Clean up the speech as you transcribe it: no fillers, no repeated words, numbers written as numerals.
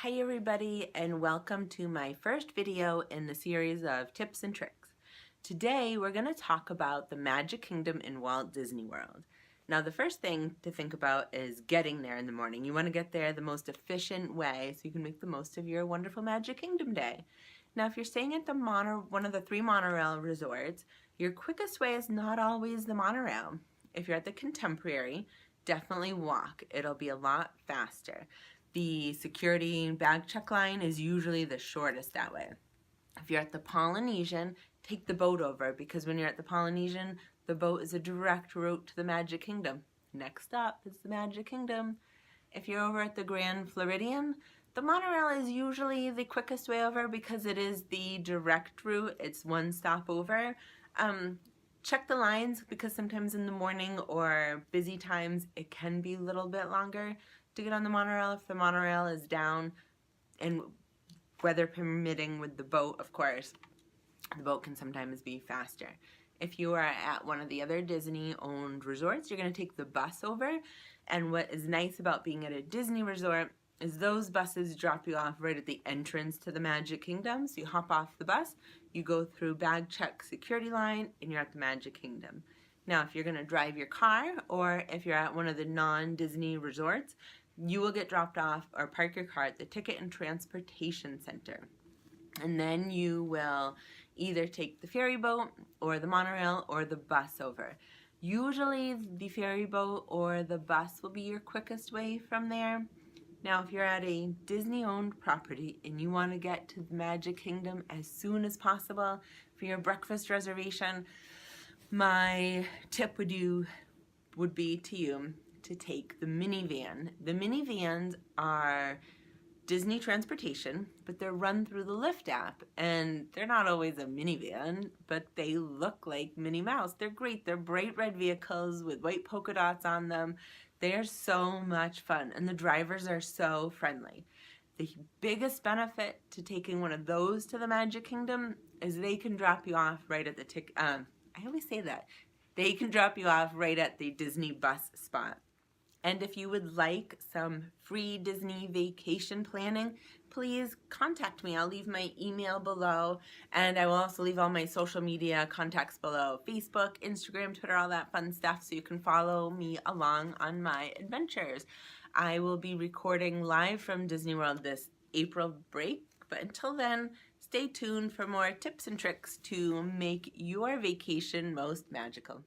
Hi everybody, and welcome to my first video in the series of tips and tricks. Today we're going to talk about the Magic Kingdom in Walt Disney World. Now the first thing to think about is getting there in the morning. You want to get there the most efficient way so you can make the most of your wonderful Magic Kingdom day. Now if you're staying at one of the 3 monorail resorts, your quickest way is not always the monorail. If you're at the Contemporary, definitely walk. It'll be a lot faster. The security bag check line is usually the shortest that way. If you're at the Polynesian, take the boat over, because when you're at the Polynesian, the boat is a direct route to the Magic Kingdom. Next up is the Magic Kingdom. If you're over at the Grand Floridian, the monorail is usually the quickest way over because it is the direct route. It's one stop over. Check the lines, because sometimes in the morning or busy times it can be a little bit longer to get on the monorail if the monorail is down, and weather permitting with the boat, of course, the boat can sometimes be faster. If you are at one of the other Disney-owned resorts, you're going to take the bus over, and what is nice about being at a Disney resort is those buses drop you off right at the entrance to the Magic Kingdom. So you hop off the bus, you go through bag check security line, and you're at the Magic Kingdom. Now, if you're going to drive your car, or if you're at one of the non-Disney resorts, you will get dropped off or park your car at the Ticket and Transportation Center. And then you will either take the ferry boat or the monorail or the bus over. Usually the ferry boat or the bus will be your quickest way from there. Now, if you're at a Disney-owned property and you want to get to the Magic Kingdom as soon as possible for your breakfast reservation, my tip would be to you to take the minivan. The minivans are Disney transportation, but they're run through the Lyft app, and they're not always a minivan, but they look like Minnie Mouse. They're great. They're bright red vehicles with white polka dots on them. They're so much fun, and the drivers are so friendly. The biggest benefit to taking one of those to the Magic Kingdom is they can drop you off right at the I always say that. They can drop you off right at the Disney bus spot. And if you would like some free Disney vacation planning, please contact me. I'll leave my email below, and I will also leave all my social media contacts below: Facebook, Instagram, Twitter, all that fun stuff, so you can follow me along on my adventures. I will be recording live from Disney World this April break, but until then, stay tuned for more tips and tricks to make your vacation most magical.